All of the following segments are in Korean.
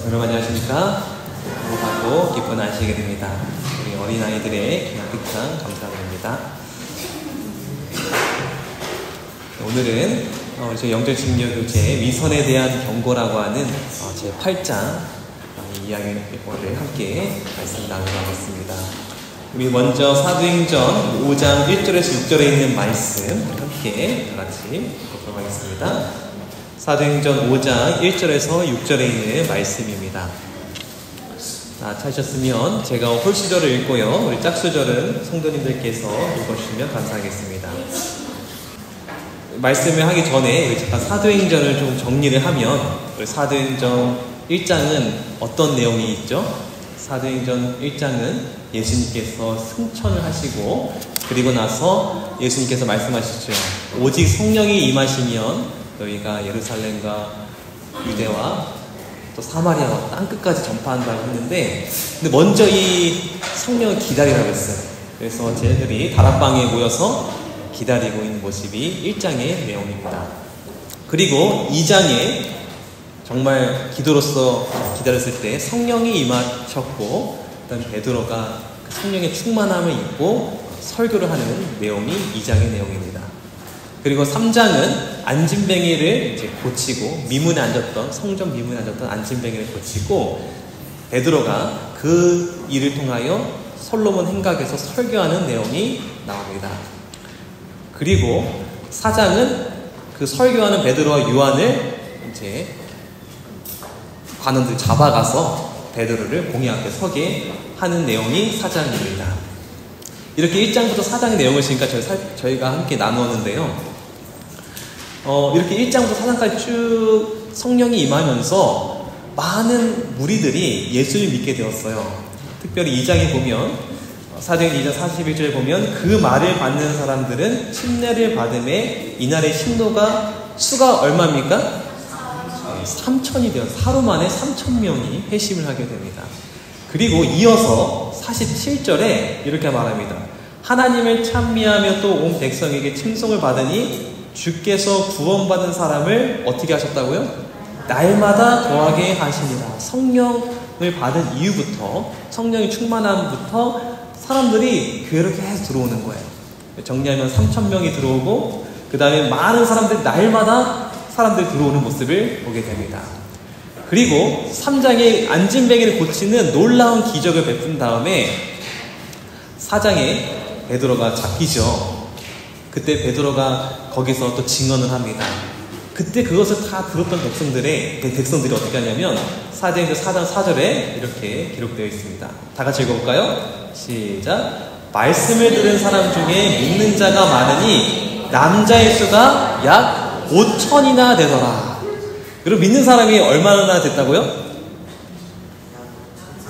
여러분 안녕하십니까? 행복하고 기쁜 안식이 됩니다. 우리 어린아이들의 귀한 극찬 감사드립니다. 오늘은 저희 영적증명교재 위선에 대한 경고라고 하는 제 8장 이야기를 함께 말씀 나누도록 하겠습니다. 우리 먼저 사도행전 5장 1절에서 6절에 있는 말씀 함께 같이 보도록 하겠습니다. 사도행전 5장 1절에서 6절에 있는 말씀입니다. 찾으셨으면 제가 홀수절을 읽고요, 우리 짝수절은 성도님들께서 읽어주시면 감사하겠습니다. 말씀을 하기 전에 우리 잠깐 사도행전을 좀 정리를 하면, 우리 사도행전 1장은 어떤 내용이 있죠? 사도행전 1장은 예수님께서 승천을 하시고, 그리고 나서 예수님께서 말씀하시죠. 오직 성령이 임하시면 너희가 예루살렘과 유대와 또 사마리아와 땅끝까지 전파한다고 했는데, 근데 먼저 이 성령을 기다리라고 했어요. 그래서 쟤들이 다락방에 모여서 기다리고 있는 모습이 1장의 내용입니다. 그리고 2장에 정말 기도로서 기다렸을 때 성령이 임하셨고, 그다음 베드로가 그 성령의 충만함을 입고 설교를 하는 내용이 2장의 내용입니다. 그리고 3장은 안진뱅이를 이제 고치고, 미문에 앉았던, 성전 미문에 앉았던 안진뱅이를 고치고, 베드로가 그 일을 통하여 솔로몬 행각에서 설교하는 내용이 나옵니다. 그리고 4장은 그 설교하는 베드로와 요한을 이제 관원들 잡아가서 베드로를 공회 앞에 서게 하는 내용이 4장입니다. 이렇게 1장부터 4장의 내용을 지금까지 저희가 함께 나누었는데요. 이렇게 1장부터 4장까지 쭉 성령이 임하면서 많은 무리들이 예수를 믿게 되었어요. 특별히 2장에 보면, 사도행전 2장 41절에 보면 그 말을 받는 사람들은 침례를 받음에 이날의 신도가 수가 얼마입니까? 3천이 되어서 하루 만에 3,000명이 회심을 하게 됩니다. 그리고 이어서 47절에 이렇게 말합니다. 하나님을 찬미하며 또 온 백성에게 칭송을 받으니 주께서 구원받은 사람을 어떻게 하셨다고요? 날마다 더하게 하시니라. 성령을 받은 이후부터, 성령의 충만함부터 사람들이 교회로 계속 들어오는 거예요. 정리하면 3,000명이 들어오고, 그 다음에 많은 사람들이 날마다 사람들이 들어오는 모습을 보게 됩니다. 그리고 3장에 안진뱅이를 고치는 놀라운 기적을 베푼 다음에 4장에 베드로가 잡히죠. 그때 베드로가 거기서 또 증언을 합니다. 그때 그것을 다 들었던 백성들이 어떻게 하냐면 사도행전 4장 4절에 이렇게 기록되어 있습니다. 다 같이 읽어볼까요? 시작. 말씀을 들은 사람 중에 믿는 자가 많으니 남자의 수가 약 5천이나 되더라. 그리고 믿는 사람이 얼마나 됐다고요?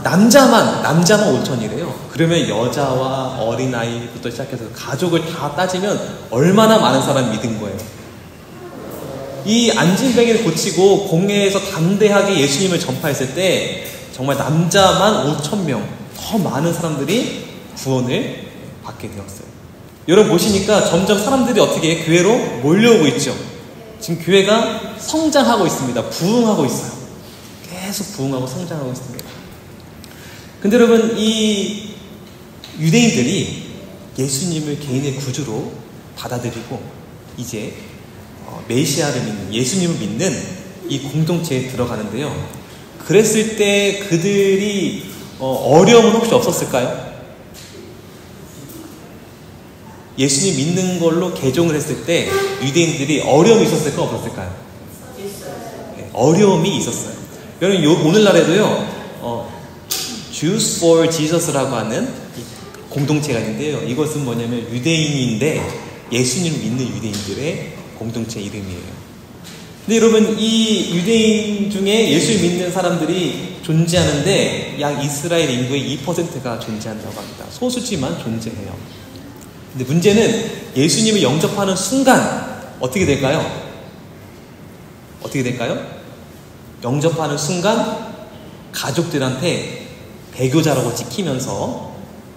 남자만 5천이래요. 그러면 여자와 어린아이부터 시작해서 가족을 다 따지면 얼마나 많은 사람이 믿은 거예요. 이 안진뱅이를 고치고 공회에서 담대하게 예수님을 전파했을 때 정말 남자만 5,000명, 더 많은 사람들이 구원을 받게 되었어요. 여러분 보시니까 점점 사람들이 어떻게 교회로 몰려오고 있죠. 지금 교회가 성장하고 있습니다. 부흥하고 있어요. 계속 부흥하고 성장하고 있습니다. 근데 여러분, 이 유대인들이 예수님을 개인의 구주로 받아들이고 이제 메시아를 믿는, 예수님을 믿는 이 공동체에 들어가는데요. 그랬을 때 그들이 어려움은 혹시 없었을까요? 예수님 믿는 걸로 개종을 했을 때 유대인들이 어려움이 있었을까 없었을까요? 어려움이 있었어요. 여러분 오늘날에도요, Jews for Jesus라고 하는 공동체가 있는데요. 이것은 뭐냐면 유대인인데 예수님을 믿는 유대인들의 공동체 이름이에요. 근데 여러분, 이 유대인 중에 예수를 믿는 사람들이 존재하는데 약 이스라엘 인구의 2%가 존재한다고 합니다. 소수지만 존재해요. 근데 문제는 예수님을 영접하는 순간 어떻게 될까요? 어떻게 될까요? 영접하는 순간 가족들한테 배교자라고 찍히면서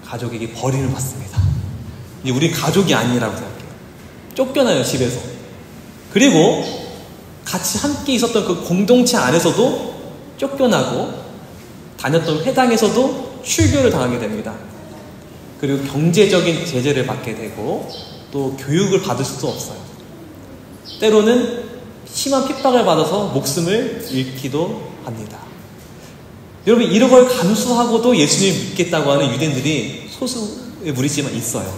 가족에게 버림을 받습니다. 이제 우리 가족이 아니라고 생각해요. 쫓겨나요, 집에서. 그리고 같이 함께 있었던 그 공동체 안에서도 쫓겨나고 다녔던 회당에서도 출교를 당하게 됩니다. 그리고 경제적인 제재를 받게 되고 또 교육을 받을 수도 없어요. 때로는 심한 핍박을 받아서 목숨을 잃기도 합니다. 여러분, 이런 걸 감수하고도 예수님을 믿겠다고 하는 유대인들이 소수의 무리지만 있어요.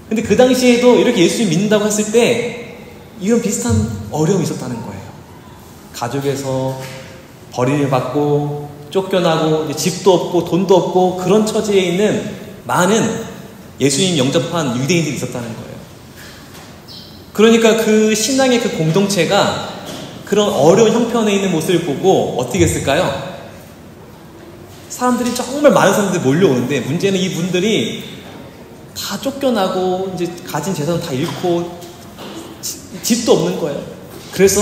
근데 그 당시에도 이렇게 예수님 믿는다고 했을 때 이런 비슷한 어려움이 있었다는 거예요. 가족에서 버림을 받고 쫓겨나고 집도 없고 돈도 없고 그런 처지에 있는 많은 예수님 영접한 유대인들이 있었다는 거예요. 그러니까 그 신앙의 그 공동체가 그런 어려운 형편에 있는 모습을 보고 어떻게 했을까요? 사람들이 정말 많은 사람들이 몰려오는데 문제는 이분들이 다 쫓겨나고 이제 가진 재산 다 잃고 집도 없는 거예요. 그래서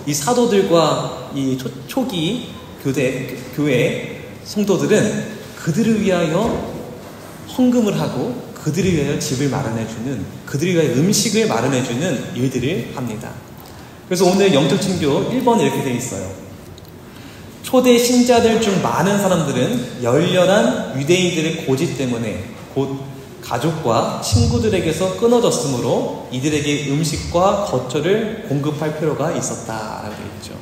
이 사도들과 이 초기 교회 성도들은 그들을 위하여 헌금을 하고 그들을 위하여 집을 마련해주는, 그들을 위하여 음식을 마련해주는 일들을 합니다. 그래서 오늘 영적친교 1번에 이렇게 되어 있어요. 초대 신자들 중 많은 사람들은 열렬한 유대인들의 고집 때문에 곧 가족과 친구들에게서 끊어졌으므로 이들에게 음식과 거처를 공급할 필요가 있었다라고 되어 있죠.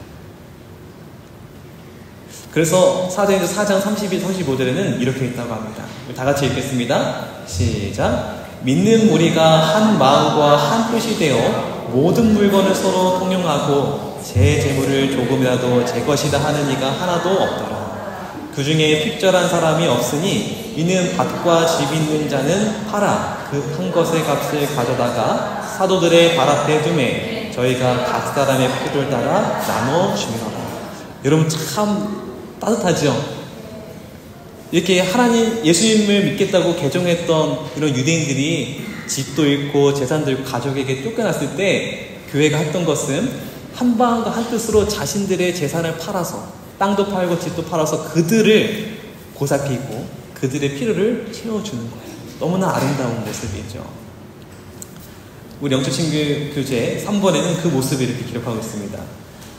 그래서 사도행전 4장 32, 35절에는 이렇게 있다고 합니다. 다 같이 읽겠습니다. 시작. 믿는 무리가 한 마음과 한 뜻이 되어 모든 물건을 서로 통용하고 제 재물을 조금이라도 제 것이다 하는 이가 하나도 없더라. 그 중에 핍절한 사람이 없으니 이는 밭과 집 있는 자는 팔아 그 한 것의 값을 가져다가 사도들의 발 앞에 두매 저희가 각 사람의 필요를 따라 나눠 주미로라. 여러분 참 따뜻하죠? 이렇게 하나님, 예수님을 믿겠다고 개종했던 이런 유대인들이 집도 잃고 재산도 잃고 가족에게 쫓겨났을 때 교회가 했던 것은 한 마음과 한 뜻으로 자신들의 재산을 팔아서 땅도 팔고 집도 팔아서 그들을 보살피고 그들의 필요를 채워주는 거예요. 너무나 아름다운 모습이죠. 우리 영적친교 교재 3번에는 그 모습을 이렇게 기록하고 있습니다.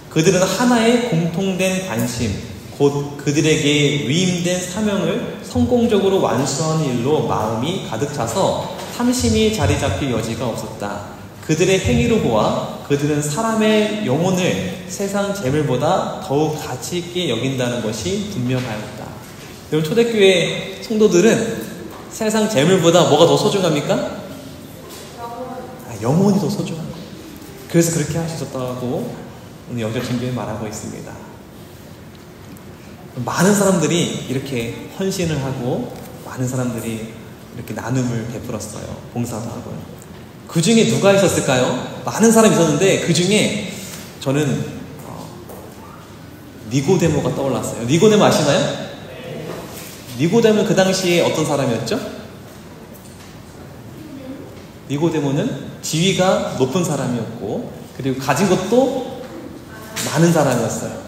그들은 하나의 공통된 관심, 곧 그들에게 위임된 사명을 성공적으로 완수하는 일로 마음이 가득 차서 탐심이 자리 잡힐 여지가 없었다. 그들의 행위로 보아 그들은 사람의 영혼을 세상 재물보다 더욱 가치 있게 여긴다는 것이 분명하였다. 여러분, 초대교회 성도들은 세상 재물보다 뭐가 더 소중합니까? 영혼이 더 소중한 거예요. 그래서 그렇게 하셨다고 오늘 영적친교에 말하고 있습니다. 많은 사람들이 이렇게 헌신을 하고 많은 사람들이 이렇게 나눔을 베풀었어요. 봉사도 하고요. 그 중에 누가 있었을까요? 많은 사람이 있었는데 그 중에 저는 니고데모가 떠올랐어요. 니고데모 아시나요? 니고데모는 그 당시에 어떤 사람이었죠? 니고데모는 지위가 높은 사람이었고 그리고 가진 것도 많은 사람이었어요.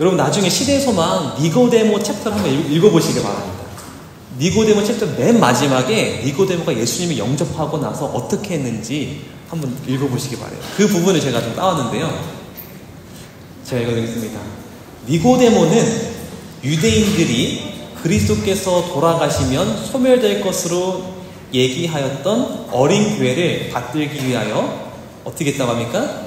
여러분 나중에 시대의 소망 니고데모 챕터를 한번 읽어보시기 바랍니다. 니고데모 챕터 맨 마지막에 니고데모가 예수님을 영접하고 나서 어떻게 했는지 한번 읽어보시기 바래요. 그 부분을 제가 좀 따왔는데요. 제가 읽어드리겠습니다. 니고데모는 유대인들이 그리스도께서 돌아가시면 소멸될 것으로 얘기하였던 어린 교회를 받들기 위하여 어떻게 했다고 합니까?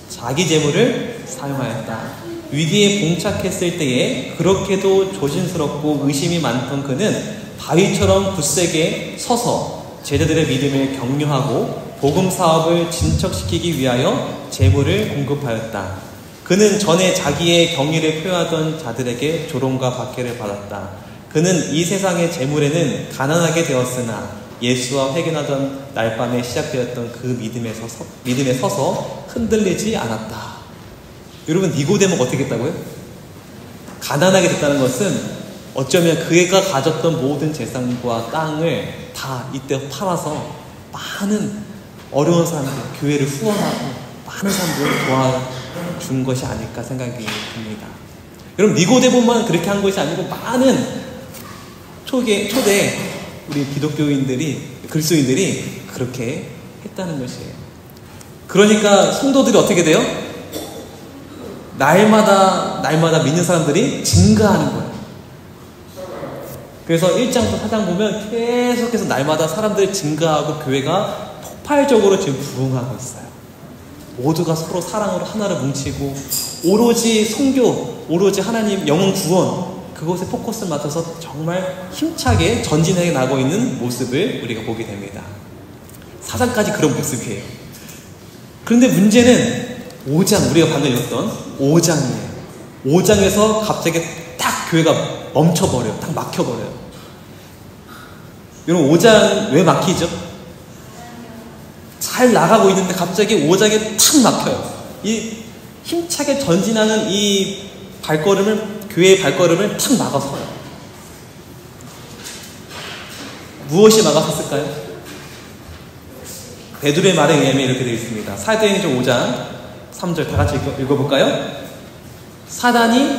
자기 재물을 사용하였다. 위기에 봉착했을 때에 그렇게도 조심스럽고 의심이 많던 그는 바위처럼 굳세게 서서 제자들의 믿음을 격려하고 복음 사업을 진척시키기 위하여 재물을 공급하였다. 그는 전에 자기의 경의를 표하던 자들에게 조롱과 박해를 받았다. 그는 이 세상의 재물에는 가난하게 되었으나 예수와 회개하던 날밤에 시작되었던 그 믿음에 서서 흔들리지 않았다. 여러분 니고데모가 어떻게 했다고요? 가난하게 됐다는 것은 어쩌면 그가 가졌던 모든 재산과 땅을 다 이때 팔아서 많은 어려운 사람들, 교회를 후원하고 많은 사람들을 도와준 것이 아닐까 생각이 듭니다. 여러분 니고데모만 그렇게 한 것이 아니고 많은 초대 우리 기독교인들이, 그리스도인들이 그렇게 했다는 것이에요. 그러니까 성도들이 어떻게 돼요? 날마다 믿는 사람들이 증가하는 거예요. 그래서 1장부터 4장 보면 계속해서 날마다 사람들이 증가하고 교회가 폭발적으로 지금 부흥하고 있어요. 모두가 서로 사랑으로 하나를 뭉치고 오로지 선교, 오로지 하나님 영혼 구원, 그것에 포커스를 맞춰서 정말 힘차게 전진해 나가고 있는 모습을 우리가 보게 됩니다. 4장까지 그런 모습이에요. 그런데 문제는 5장, 우리가 방금 읽었던 5장이에요. 5장에서 갑자기 딱 교회가 멈춰버려요. 딱 막혀버려요. 여러분 5장 왜 막히죠? 잘 나가고 있는데 갑자기 5장에 탁 막혀요. 이 힘차게 전진하는 이 발걸음을, 교회의 발걸음을 탁 막아서요. 무엇이 막았을까요? 베드로의 말에 의하면 이렇게 되어 있습니다. 사도행전 5장 3절 다 같이 읽어볼까요? 사단이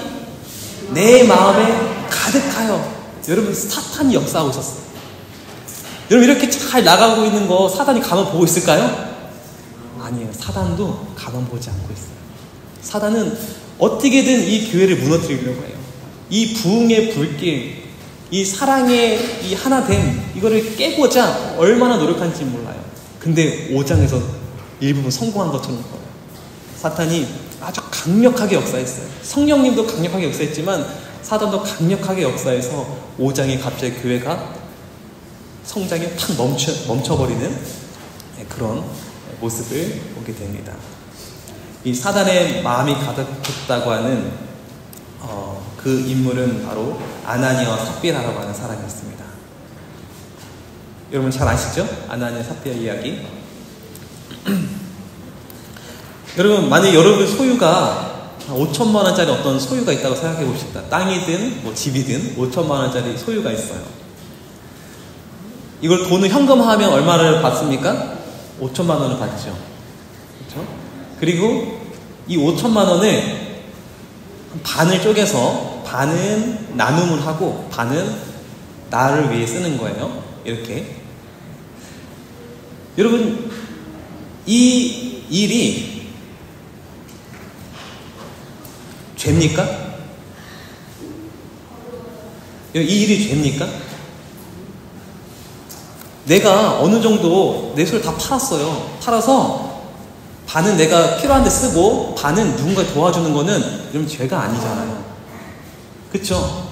내 마음에 가득하여. 여러분 사탄이 역사하고 있었어요. 여러분 이렇게 잘 나가고 있는 거 사단이 가만 보고 있을까요? 아니에요. 사단도 가만 보지 않고 있어요. 사단은 어떻게든 이 교회를 무너뜨리려고 해요. 이 부흥의 불길, 이 사랑의 이 하나됨, 이거를 깨고자 얼마나 노력하는지 몰라요. 근데 5장에서 일부분 성공한 것처럼 보여요. 사탄이 아주 강력하게 역사했어요. 성령님도 강력하게 역사했지만 사단도 강력하게 역사해서 5장에 갑자기 교회가 성장이 팍 멈춰버리는 그런 모습을 보게 됩니다. 이 사단의 마음이 가득했다고 하는 그 인물은 바로 아나니아와 삽비라라고 하는 사람이었습니다. 여러분 잘 아시죠? 아나니아 삽비라 이야기. 여러분 만약 여러분 소유가 5천만 원짜리 어떤 소유가 있다고 생각해 봅시다. 땅이든 뭐 집이든 5천만 원짜리 소유가 있어요. 이걸 돈을 현금화하면 얼마를 받습니까? 5천만 원을 받죠. 그렇죠? 그리고 이 5천만 원을 반을 쪼개서 반은 나눔을 하고 반은 나를 위해 쓰는 거예요. 이렇게. 여러분 이 일이 죄입니까? 이 일이 죄입니까? 내가 어느 정도 내 소를 다 팔았어요. 팔아서 반은 내가 필요한 데 쓰고 반은 누군가 도와주는 거는 여러분 죄가 아니잖아요. 그쵸?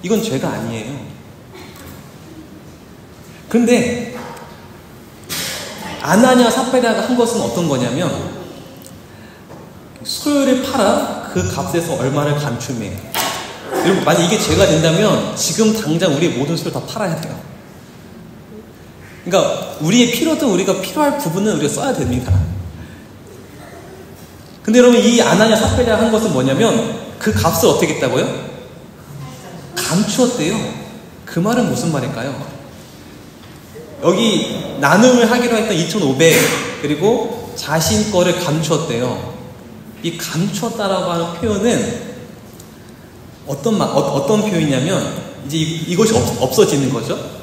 이건 죄가 아니에요. 근데 아나니아 삽비라가 한 것은 어떤 거냐면 소유를 팔아 그 값에서 얼마를 감춤해요. 여러분 만약 이게 죄가 된다면 지금 당장 우리의 모든 소유를 다 팔아야 돼요. 그러니까 우리의 필요도 우리가 필요할 부분은 우리가 써야 됩니다. 근데 여러분 이 아나니아 삽비라 한 것은 뭐냐면 그 값을 어떻게 했다고요? 감추었대요. 그 말은 무슨 말일까요? 여기 나눔을 하기로 했던 2,500 그리고 자신 거를 감추었대요. 이 감추었다라고 하는 표현은 어떤 표현이냐면 이제 이것이 없어지는 거죠.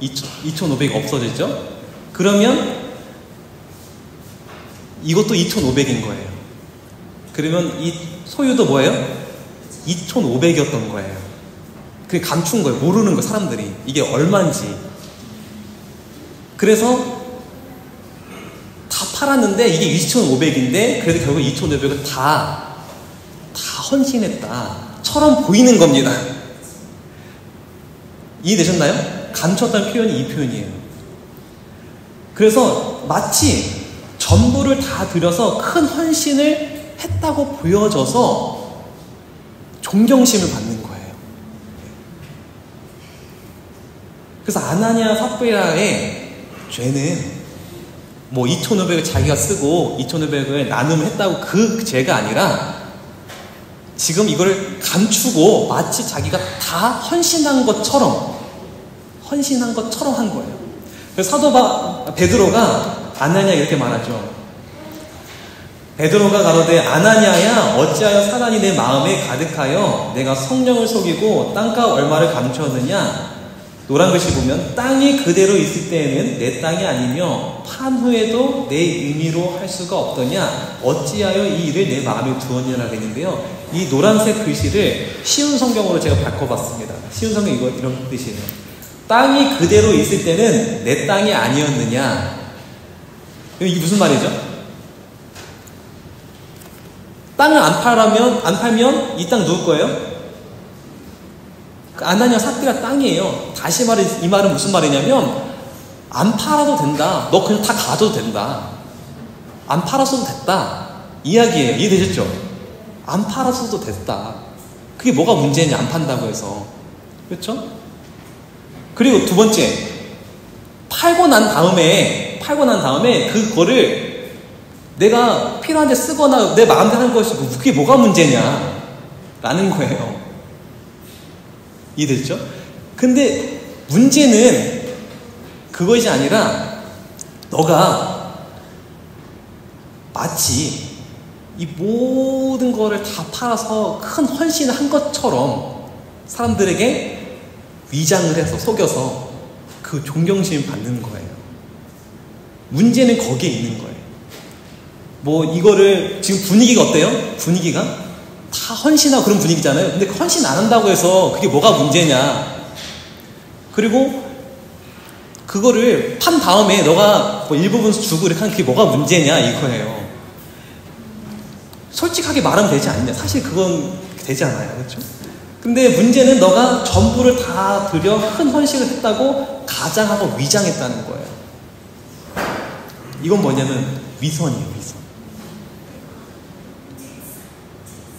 2,500이 없어지죠. 그러면 이것도 2,500인 거예요. 그러면 이 소유도 뭐예요? 2,500이었던 거예요. 그게 감춘 거예요. 모르는 거예요. 사람들이 이게 얼마인지. 그래서 다 팔았는데 이게 2,500인데 그래도 결국 2,500을 다 헌신했다처럼 보이는 겁니다. 이해되셨나요? 감췄다는 표현이 이 표현이에요. 그래서 마치 전부를 다 들여서 큰 헌신을 했다고 보여져서 존경심을 받는 거예요. 그래서 아나니아 삽비라의 죄는 뭐 2,500을 자기가 쓰고 2,500을 나눔을 했다고 그 죄가 아니라 지금 이걸 감추고 마치 자기가 다 헌신한 것처럼 한 거예요. 그래서 사도 베드로가 아나니아 이렇게 말하죠. 베드로가 가로되 아나니아야 어찌하여 사단이 내 마음에 가득하여 내가 성령을 속이고 땅값 얼마를 감추었느냐. 노란 글씨 보면 땅이 그대로 있을 때에는 내 땅이 아니며 판 후에도 내 임의로 할 수가 없더냐 어찌하여 이 일을 내 마음에 두었냐라고 했는데요. 이 노란색 글씨를 쉬운 성경으로 제가 바꿔봤습니다. 쉬운 성경 이런 뜻이에요. 땅이 그대로 있을 때는 내 땅이 아니었느냐. 이게 무슨 말이죠? 땅을 안 팔면 이 땅 누구 거예요? 아나니아 삽비라 땅이에요. 다시 말해, 이 말은 무슨 말이냐면 안 팔아도 된다. 너 그냥 다 가져도 된다. 안 팔았어도 됐다. 이야기예요. 이해되셨죠? 안 팔았어도 됐다. 그게 뭐가 문제냐, 안 판다고 해서. 그렇죠? 그리고 두 번째, 팔고 난 다음에 그거를 내가 필요한 데 쓰거나 내 마음대로 하는 것이고 그게 뭐가 문제냐 라는 거예요. 이해됐죠? 근데 문제는 그것이 아니라 너가 마치 이 모든 거를 다 팔아서 큰 헌신을 한 것처럼 사람들에게 위장을 해서 속여서 그 존경심 받는 거예요. 문제는 거기에 있는 거예요. 뭐 이거를 지금 분위기가 어때요? 분위기가 다 헌신하고 그런 분위기잖아요. 근데 헌신 안 한다고 해서 그게 뭐가 문제냐. 그리고 그거를 판 다음에 너가 뭐 일부분 주고 이렇게 하는 그게 뭐가 문제냐 이거예요. 솔직하게 말하면 되지 않냐. 사실 그건 되지 않아요. 그렇죠? 근데 문제는 너가 전부를 다 들여 큰 헌신을 했다고 가장하고 위장했다는 거예요. 이건 뭐냐면 위선이에요. 위선.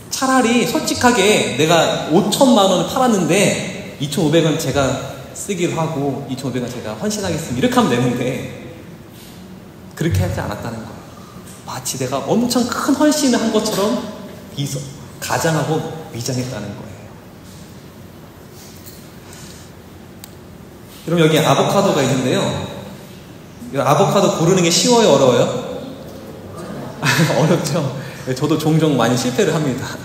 차라리 솔직하게 내가 5천만 원을 팔았는데 2,500원 제가 쓰기로 하고 2,500원 제가 헌신하겠습니다. 이렇게 하면 되는데 그렇게 하지 않았다는 거예요. 마치 내가 엄청 큰 헌신을 한 것처럼 가장하고 위장했다는 거예요. 그럼 여기 아보카도가 있는데요. 이 아보카도 고르는 게 쉬워요? 어려워요? 어렵죠? 저도 종종 많이 실패를 합니다.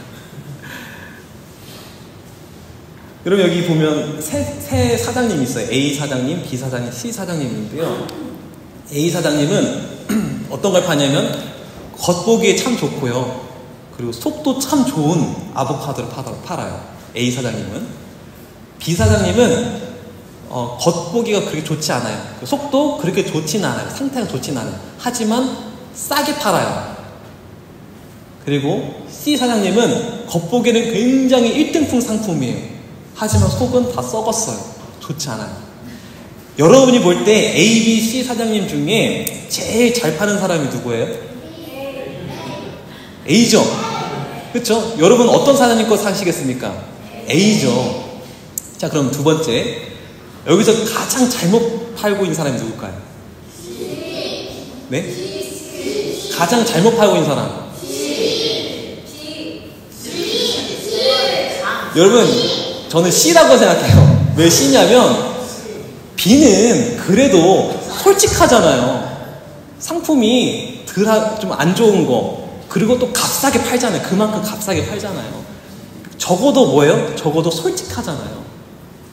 그럼 여기 보면 세 사장님이 있어요. A 사장님, B 사장님, C 사장님이 있는데요. A 사장님은 어떤 걸 파냐면 겉보기에 참 좋고요. 그리고 속도 참 좋은 아보카도를 팔아요. A 사장님은. B 사장님은 겉보기가 그렇게 좋지 않아요. 속도 그렇게 좋지는 않아요. 상태가 좋지는 않아요. 하지만 싸게 팔아요. 그리고 C 사장님은 겉보기에는 굉장히 1등품 상품이에요. 하지만 속은 다 썩었어요. 좋지 않아요. 여러분이 볼 때 A, B, C 사장님 중에 제일 잘 파는 사람이 누구예요? A죠. 그렇죠? 여러분 어떤 사장님 거 사시겠습니까? A죠. 자, 그럼 두 번째, 여기서 가장 잘못 팔고 있는 사람이 누굴까요? 네? 가장 잘못 팔고 있는 사람. 여러분, 저는 C라고 생각해요. 왜 C냐면 B는 그래도 솔직하잖아요. 상품이 좀 안 좋은 거, 그리고 또 값싸게 팔잖아요. 그만큼 값싸게 팔잖아요. 적어도 뭐예요? 적어도 솔직하잖아요.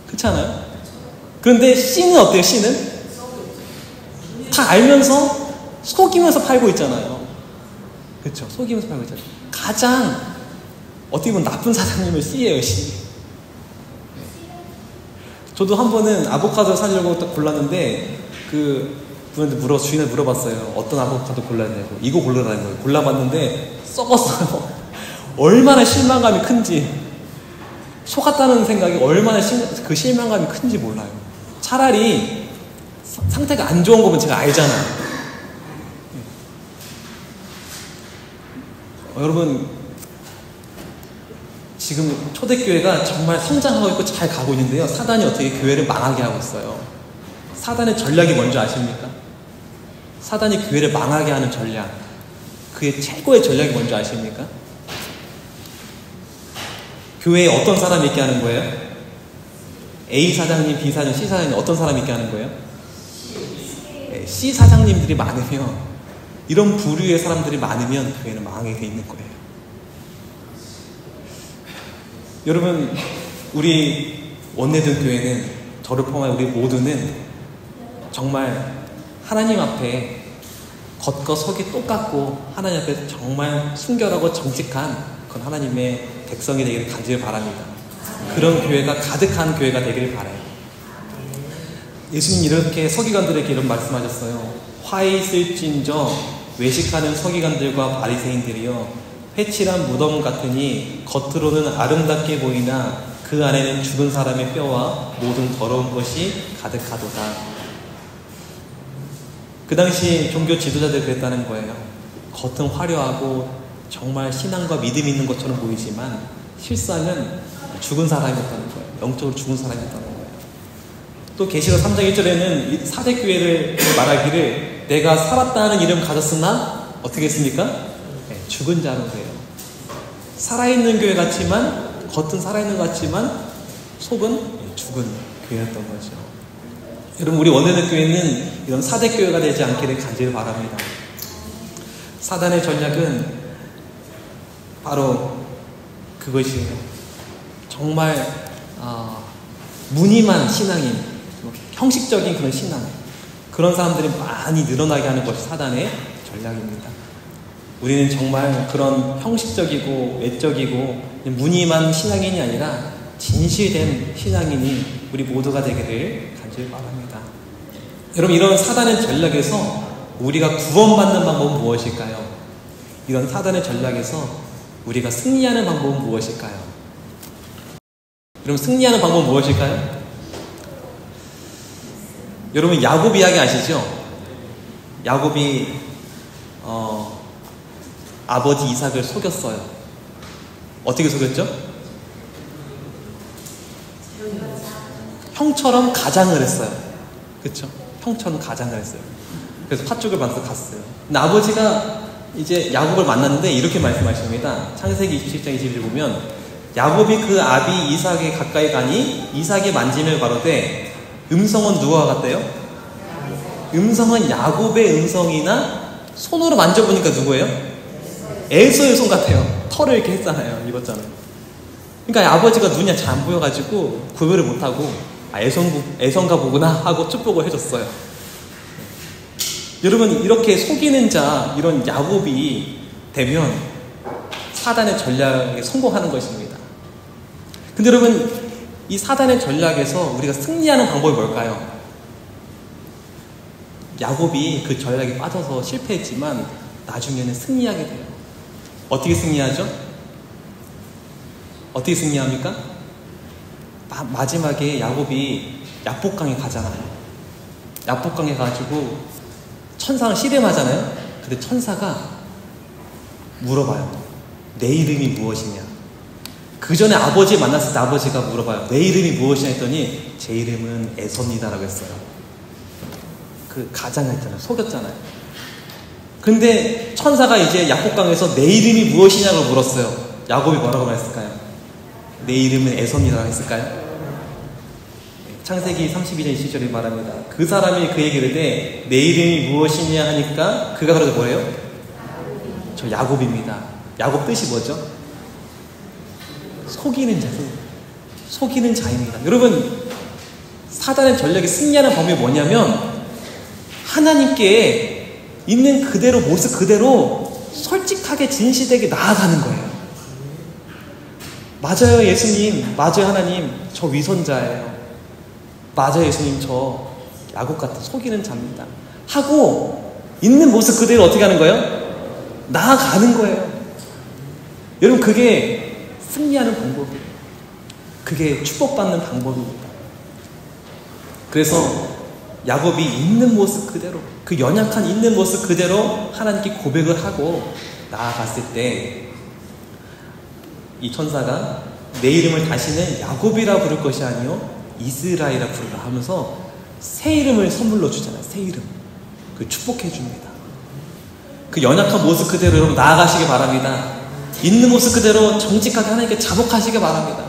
그렇지 않아요? 그런데 C는 어때요? C는? 다 알면서 속이면서 팔고 있잖아요. 그렇죠? 속이면서 팔고 있잖아요. 가장 어떻게 보면 나쁜 사장님은 C예요. C. 저도 한 번은 아보카도 사려고 딱 골랐는데 주인한테 물어봤어요. 어떤 아보카도 골랐냐고. 이거 고르라는 거예요. 골라봤는데 썩었어요. 얼마나 실망감이 큰지, 속았다는 생각이 얼마나 그 실망감이 큰지 몰라요. 차라리 상태가 안 좋은 거면 제가 알잖아요. 여러분, 지금 초대교회가 정말 성장하고 있고 잘 가고 있는데요. 사단이 어떻게 교회를 망하게 하고 있어요. 사단의 전략이 뭔지 아십니까? 사단이 교회를 망하게 하는 전략, 그의 최고의 전략이 뭔지 아십니까? 교회에 어떤 사람이 있게 하는 거예요? A 사장님, B 사장님, C 사장님, 어떤 사람이 있게 하는 거예요? C 사장님들이 많으면, 이런 부류의 사람들이 많으면 교회는 망하게 돼 있는 거예요. 여러분, 우리 원내든 교회는 저를 포함한 우리 모두는 정말 하나님 앞에 겉과 속이 똑같고 하나님 앞에 정말 순결하고 정직한 그런 하나님의 백성이 되기를 간절히 바랍니다. 그런 교회가 가득한 교회가 되기를 바라요. 예수님 이렇게 서기관들에게 이런 말씀하셨어요. 화 있을진저 외식하는 서기관들과 바리새인들이여 회칠한 무덤 같으니 겉으로는 아름답게 보이나 그 안에는 죽은 사람의 뼈와 모든 더러운 것이 가득하도다. 그 당시 종교 지도자들이 그랬다는 거예요. 겉은 화려하고 정말 신앙과 믿음이 있는 것처럼 보이지만 실상은 죽은 사람이었다는 거예요. 영적으로 죽은 사람이었다는 거예요. 또 계시록 3장 1절에는 사대교회를 말하기를 내가 살았다는 이름 가졌으나 어떻게 했습니까? 네, 죽은 자로 돼요. 살아있는 교회 같지만 겉은 살아있는 것 같지만 속은 죽은 교회였던 거죠. 여러분 우리 원내는 교회는 이런 사대교회가 되지 않기를 간절히 바랍니다. 사단의 전략은 바로 그것이에요. 정말 무늬만 신앙인 형식적인 그런 신앙, 그런 사람들이 많이 늘어나게 하는 것이 사단의 전략입니다. 우리는 정말 그런 형식적이고 외적이고 무늬만 신앙인이 아니라 진실된 신앙인이 우리 모두가 되기를 간절히 바랍니다. 여러분 이런 사단의 전략에서 우리가 구원받는 방법은 무엇일까요? 이런 사단의 전략에서 우리가 승리하는 방법은 무엇일까요? 여러분 승리하는 방법은 무엇일까요? 여러분 야곱 이야기 아시죠? 야곱이 아버지 이삭을 속였어요. 어떻게 속였죠? 형처럼 가장을 했어요. 그렇죠? 형처럼 가장을 했어요. 그래서 팥죽을 만들어 갔어요. 근데 아버지가 이제 야곱을 만났는데 이렇게 말씀하십니다. 창세기 27장 21절 보면 야곱이 그 아비 이삭에 가까이 가니 이삭이 만지며 가로되 음성은 누구와 같대요? 음성은 야곱의 음성이나 손으로 만져보니까 누구예요? 에서의 손 같아요. 털을 이렇게 했잖아요. 입었잖아요. 그러니까 아버지가 눈이 잘 안 보여가지고 구별을 못하고 애son가 보구나 하고 축복을 해줬어요. 여러분 이렇게 속이는 자 이런 야곱이 되면 사단의 전략에 성공하는 것입니다. 근데 여러분 이 사단의 전략에서 우리가 승리하는 방법이 뭘까요? 야곱이 그 전략에 빠져서 실패했지만 나중에는 승리하게 돼요. 어떻게 승리하죠? 어떻게 승리합니까? 마지막에 야곱이 야복강에 가잖아요. 야복강에 가지고 천사랑 씨름하잖아요. 근데 천사가 물어봐요. 내 이름이 무엇이냐? 그 전에 아버지 만났을 때 아버지가 물어봐요. 내 이름이 무엇이냐 했더니 제 이름은 에서입니다라고 했어요. 그 가장했잖아요. 속였잖아요. 근데 천사가 이제 야복강에서 내 이름이 무엇이냐고 물었어요. 야곱이 뭐라고 말했을까요? 내 이름은 에서입니다라고 했을까요? 창세기 32장 20절에 말합니다. 그 사람이 그에게 이르되 내 이름이 무엇이냐 하니까 그가 그러죠 뭐예요? 저 야곱입니다. 야곱 뜻이 뭐죠? 속이는 자, 속이는 자입니다. 여러분 사단의 전략에 승리하는 방법이 뭐냐면 하나님께 있는 그대로 모습 그대로 솔직하게 진실되게 나아가는 거예요. 맞아요 예수님, 맞아요 하나님, 저 위선자예요. 맞아요 예수님, 저 야곱 같은 속이는 자입니다 하고 있는 모습 그대로 어떻게 하는 거예요? 나아가는 거예요. 여러분 그게 승리하는 방법이에요. 그게 축복받는 방법입니다. 그래서 야곱이 있는 모습 그대로, 그 연약한 있는 모습 그대로 하나님께 고백을 하고 나아갔을 때 이 천사가 내 이름을 다시는 야곱이라 부를 것이 아니요 이스라엘이라 부르라 하면서 새 이름을 선물로 주잖아요. 새 이름. 그 축복해 줍니다. 그 연약한 모습 그대로 여러분 나아가시기 바랍니다. 있는 모습 그대로 정직하게 하나님께 자복하시기 바랍니다.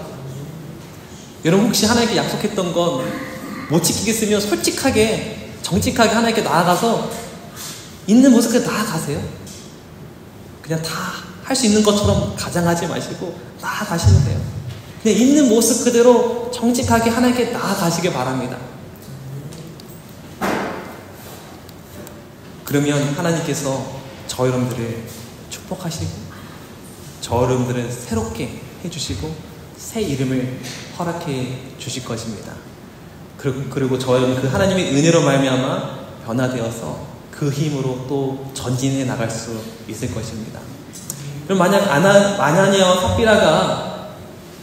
여러분 혹시 하나님께 약속했던 건 못 지키겠으면 솔직하게 정직하게 하나님께 나아가서 있는 모습 그대로 나아가세요. 그냥 다 할 수 있는 것처럼 가장하지 마시고 나아가시면 돼요. 그냥 있는 모습 그대로 정직하게 하나님께 나아가시길 바랍니다. 그러면 하나님께서 저 여러분들을 축복하시고 저 여러분들을 새롭게 해주시고 새 이름을 허락해 주실 것입니다. 그리고 저 여러분 그 하나님의 은혜로 말미암아 변화되어서 그 힘으로 또 전진해 나갈 수 있을 것입니다. 그럼 만약 아나니아와 삽비라가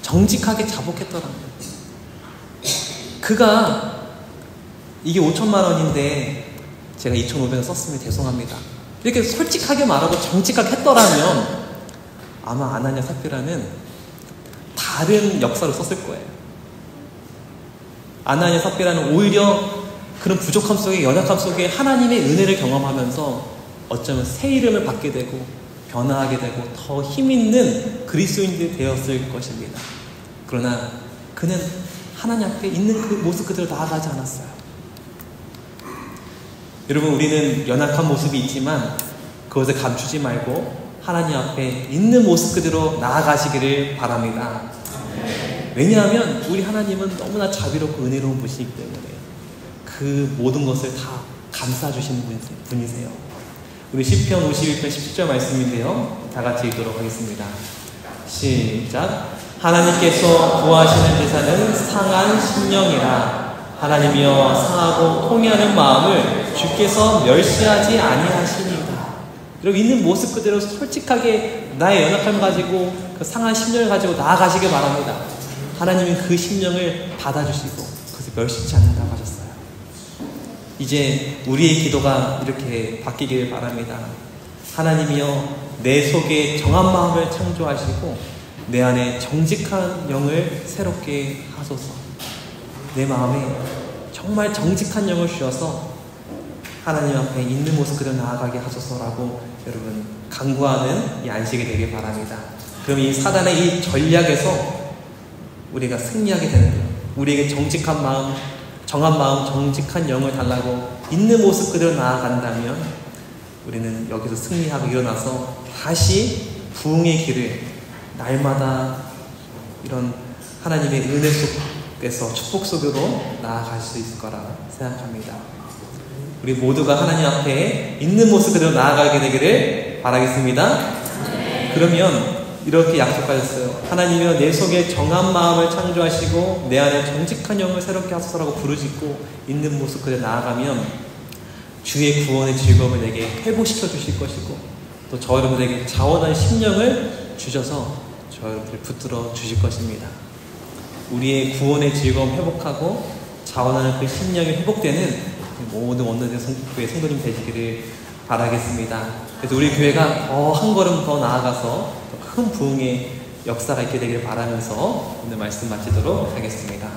정직하게 자복했더라면, 그가 이게 5천만 원인데 제가 2,500원 썼으면 죄송합니다, 이렇게 솔직하게 말하고 정직하게 했더라면 아마 아나니아 삽비라는 다른 역사를 썼을 거예요. 아나니아 삽비라는 오히려 그런 부족함 속에, 연약함 속에 하나님의 은혜를 경험하면서 어쩌면 새 이름을 받게 되고 변화하게 되고 더 힘있는 그리스도인들이 되었을 것입니다. 그러나 그는 하나님 앞에 있는 그 모습 그대로 나아가지 않았어요. 여러분, 우리는 연약한 모습이 있지만 그것을 감추지 말고 하나님 앞에 있는 모습 그대로 나아가시기를 바랍니다. 왜냐하면 우리 하나님은 너무나 자비롭고 은혜로운 분이시기 때문에 그 모든 것을 다 감싸주시는 분이세요. 우리 시편 51편 17절 말씀인데요, 다 같이 읽도록 하겠습니다. 시작. 하나님께서 구하시는 제사는 상한 심령이라. 하나님이여, 상하고 통회하는 마음을 주께서 멸시하지 아니하시니이다. 여러분, 있는 모습 그대로 솔직하게 나의 연약함을 가지고 그 상한 심령을 가지고 나아가시길 바랍니다. 하나님은 그 심령을 받아주시고 그것을 멸시치 않는다고 하셨어요. 이제 우리의 기도가 이렇게 바뀌길 바랍니다. 하나님이여, 내 속에 정한 마음을 창조하시고 내 안에 정직한 영을 새롭게 하소서. 내 마음에 정말 정직한 영을 주셔서 하나님 앞에 있는 모습 그대로 나아가게 하소서라고 여러분 간구하는 이 안식이 되길 바랍니다. 그럼 이 사단의 이 전략에서 우리가 승리하게 되는 거예요. 우리에게 정직한 마음, 정한 마음, 정직한 영을 달라고 있는 모습 그대로 나아간다면 우리는 여기서 승리하고 일어나서 다시 부흥의 길을 날마다 이런 하나님의 은혜 속에서 축복 속으로 나아갈 수 있을 거라 생각합니다. 우리 모두가 하나님 앞에 있는 모습 그대로 나아가게 되기를 바라겠습니다. 그러면 이렇게 약속하셨어요. 하나님이여, 내 속에 정한 마음을 창조하시고 내 안에 정직한 영을 새롭게 하소서라고 부르짖고 있는 모습 그대로 나아가면 주의 구원의 즐거움을 내게 회복시켜 주실 것이고 또 저 여러분에게 자원한 심령을 주셔서 저 여러분을 붙들어 주실 것입니다. 우리의 구원의 즐거움 회복하고 자원하는 그 심령이 회복되는 모든 원내대 교회 성도님 되시기를 바라겠습니다. 그래서 우리 교회가 더 한 걸음 더 나아가서 큰 부흥의 역사가 있게 되기를 바라면서 오늘 말씀 마치도록 하겠습니다.